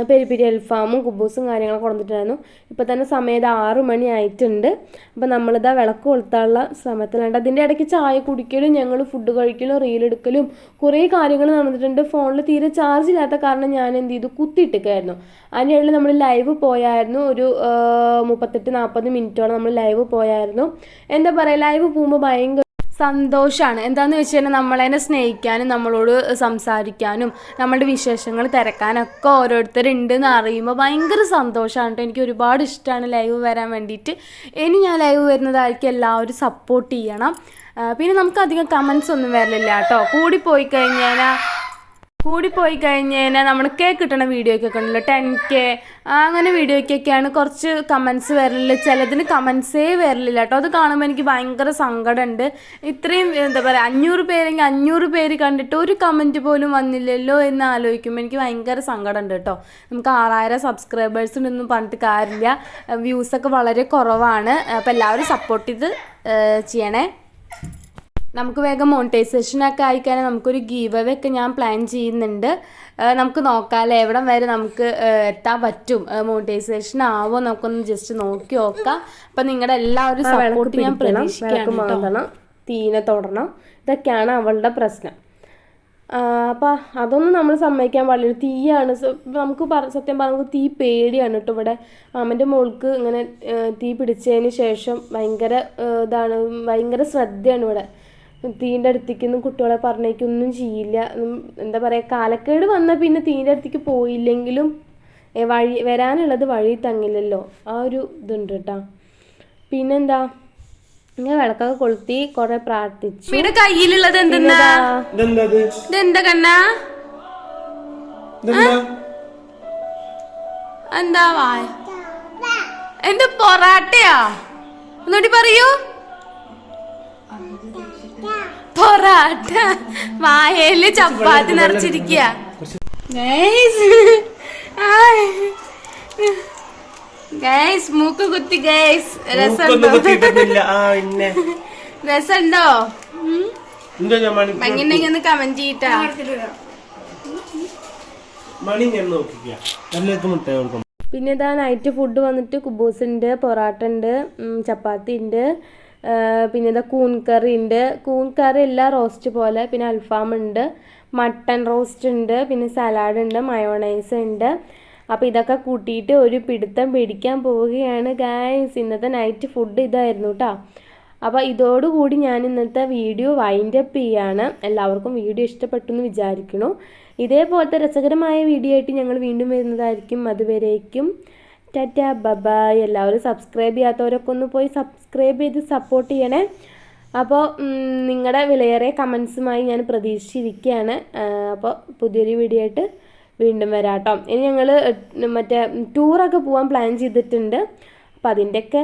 പെരി പെരി അൽഫാമും കുബൂസും കാര്യങ്ങളൊക്കെ കൊണ്ടുവന്നിട്ടായിരുന്നു. ഇപ്പോൾ തന്നെ സമയം 6 മണി ആയിട്ടുണ്ട്. അപ്പോൾ നമ്മളിതാ വിളക്ക് കൊളുത്താനുള്ള ശ്രമത്തിലുണ്ട്. അതിൻ്റെ ഇടയ്ക്ക് ചായ കുടിക്കലും ഞങ്ങൾ ഫുഡ് കഴിക്കലും റീലെടുക്കലും കുറേ കാര്യങ്ങൾ നടന്നിട്ടുണ്ട്. ഫോണിൽ തീരെ ചാർജ് ഇല്ലാത്ത കാരണം ഞാൻ എന്ത് ചെയ്തു, കുത്തിയിട്ടൊക്കെയായിരുന്നു. അതിനിടയിൽ നമ്മൾ ലൈവ് പോയായിരുന്നു. ഒരു 38-40 മിനിറ്റോളം നമ്മൾ ലൈവ് പോയായിരുന്നു. എന്താ പറയുക, ലൈവ് പോകുമ്പോൾ ഭയങ്കര സന്തോഷമാണ്. എന്താണെന്ന് വെച്ച് കഴിഞ്ഞാൽ നമ്മളതിനെ സ്നേഹിക്കാനും നമ്മളോട് സംസാരിക്കാനും നമ്മളുടെ വിശേഷങ്ങൾ തിരക്കാനൊക്കെ ഓരോരുത്തരുണ്ടെന്ന് അറിയുമ്പോൾ ഭയങ്കര സന്തോഷമാണ് കേട്ടോ. എനിക്ക് ഒരുപാട് ഇഷ്ടമാണ് ലൈവ് വരാൻ വേണ്ടിയിട്ട്. ഇനി ഞാൻ ലൈവ് വരുന്നതായിരിക്കും എല്ലാവരും സപ്പോർട്ട് ചെയ്യണം. പിന്നെ നമുക്കധികം കമൻസ് ഒന്നും വരലില്ല കേട്ടോ. കൂടിപ്പോയി കഴിഞ്ഞാൽ നമ്മൾ കേക്ക് കിട്ടണ വീഡിയോയ്ക്കൊക്കെ ഉണ്ടല്ലോ 10K അങ്ങനെ വീഡിയോയ്ക്കൊക്കെയാണ് കുറച്ച് കമൻസ് വരലില്ല. ചിലതിന് കമൻസേ വരലില്ല കേട്ടോ. അത് കാണുമ്പോൾ എനിക്ക് ഭയങ്കര സങ്കടമുണ്ട്. ഇത്രയും എന്താ പറയുക 500 പേരെങ്കിൽ 500 പേര് കണ്ടിട്ട് ഒരു കമൻറ്റ് പോലും വന്നില്ലല്ലോ എന്ന് ആലോചിക്കുമ്പോൾ എനിക്ക് ഭയങ്കര സങ്കടമുണ്ട് കേട്ടോ. നമുക്ക് 6000 സബ്സ്ക്രൈബേഴ്സ് ഉണ്ടെന്നും പറഞ്ഞിട്ട് കാര്യമില്ല. വ്യൂസൊക്കെ വളരെ കുറവാണ്. അപ്പോൾ എല്ലാവരും സപ്പോർട്ട് ചെയ്ത് ചെയ്യണേ. നമുക്ക് വേഗം മോണിറ്റൈസേഷനൊക്കെ ആയിക്കഴിഞ്ഞാൽ നമുക്കൊരു ഗീവ് അവേ ഒക്കെ ഞാൻ പ്ലാൻ ചെയ്യുന്നുണ്ട്. നമുക്ക് നോക്കാമല്ലേ എവിടം വരെ നമുക്ക് എത്താൻ പറ്റും, മോണിറ്റൈസേഷൻ ആവോ നമുക്കൊന്ന് ജസ്റ്റ് നോക്കി നോക്കാം. അപ്പം നിങ്ങളുടെ എല്ലാവരും സപ്പോർട്ട് ഞാൻ പ്രതീക്ഷിക്കുകയാണ്. തീനെ തൊടണം, ഇതൊക്കെയാണ് അവളുടെ പ്രശ്നം. അപ്പോൾ അതൊന്നും നമ്മൾ സമ്മതിക്കാൻ പാടില്ല. തീയാണ് നമുക്ക് സത്യം പറഞ്ഞാൽ നമുക്ക് തീ പേടിയാണ് കേട്ടോ. ഇവിടെ മാമൻ്റെ മോൾക്ക് ഇങ്ങനെ തീ പിടിച്ചതിന് ശേഷം ഭയങ്കര ഭയങ്കര ശ്രദ്ധയാണ് ഇവിടെ. തീൻ്റെ അടുത്തേക്കൊന്നും കുട്ടികളെ പറഞ്ഞേക്കൊന്നും ചെയ്യില്ല. എന്താ പറയുക, കാലക്കേട് വന്നാൽ പിന്നെ തീൻ്റെ അടുത്തേക്ക് പോയില്ലെങ്കിലും വരാനുള്ളത് വഴി തങ്ങില്ലല്ലോ, ആ ഒരു ഇതുണ്ട് കേട്ടോ. പിന്നെന്താ, ഇങ്ങനെ വിളക്കൊക്കെ കൊളുത്തി കുറെ പ്രാർത്ഥിച്ചു. കയ്യിലുള്ളത് എന്താ കണ്ണാ, എന്താ എന്താ പൊറാട്ടയാ ഒന്നുകൂടി പറയൂ. പൊറാട്ട വായയില് ചപ്പാത്തി നിറച്ചിരിക്കുക. മൂക്ക് കുത്തി ഗൈസ്. രസമുണ്ടോ? ഭംഗിണ്ടെങ്കിൽ ഒന്ന് കമന്റ് ചെയ്യട്ടാ. പിന്നെ ഇതാ നൈറ്റ് ഫുഡ് വന്നിട്ട് കുബൂസ് ഉണ്ട്, പൊറാട്ട ഉണ്ട്, ചപ്പാത്തി ഉണ്ട്, പിന്നെ ഇതാ കൂൺ കറി ഉണ്ട്. കൂൺ കറി എല്ലാം റോസ്റ്റ് പോലെ. പിന്നെ അൽഫാം ഉണ്ട്, മട്ടൺ റോസ്റ്റ് ഉണ്ട്, പിന്നെ സലാഡ് ഉണ്ട്, മയോണൈസ് ഉണ്ട്. അപ്പോൾ ഇതൊക്കെ കൂട്ടിയിട്ട് ഒരു പിടുത്തം പിടിക്കാൻ പോവുകയാണ് ഗായ്സ്. ഇന്നത്തെ നൈറ്റ് ഫുഡ് ഇതായിരുന്നു കേട്ടോ. അപ്പോൾ ഇതോടുകൂടി ഞാൻ ഇന്നത്തെ വീഡിയോ വൈൻഡ് അപ്പ് ചെയ്യാണ്. എല്ലാവർക്കും വീഡിയോ ഇഷ്ടപ്പെട്ടു എന്ന് വിചാരിക്കുന്നു. ഇതേപോലത്തെ രസകരമായ വീഡിയോ ആയിട്ട് ഞങ്ങൾ വീണ്ടും വരുന്നതായിരിക്കും. അതുവരേക്കും ടാറ്റാ ബൈ. എല്ലാവരും സബ്സ്ക്രൈബ് ചെയ്യാത്തവരൊക്കെ ഒന്ന് പോയി സബ്സ്ക്രൈബ് ചെയ്ത് സപ്പോർട്ട് ചെയ്യണേ. അപ്പോൾ നിങ്ങളുടെ വിലയേറിയ കമൻസുമായി ഞാൻ പ്രതീക്ഷിച്ചിരിക്കുകയാണ്. അപ്പോൾ പുതിയൊരു വീഡിയോ ആയിട്ട് വീണ്ടും വരാം കേട്ടോ. ഇനി ഞങ്ങൾ മറ്റേ ടൂറൊക്കെ പോകാൻ പ്ലാൻ ചെയ്തിട്ടുണ്ട്. അപ്പം അതിൻ്റെയൊക്കെ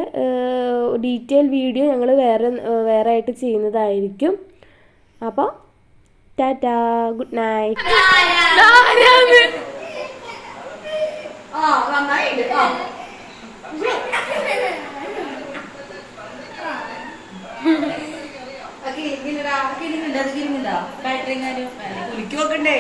ഡീറ്റെയിൽ വീഡിയോ ഞങ്ങൾ വേറെ ആയിട്ട് ചെയ്യുന്നതായിരിക്കും. അപ്പോൾ ടാറ്റാ, ഗുഡ് നൈറ്റ്. കുളിക്ക് നോക്കണ്ടേ?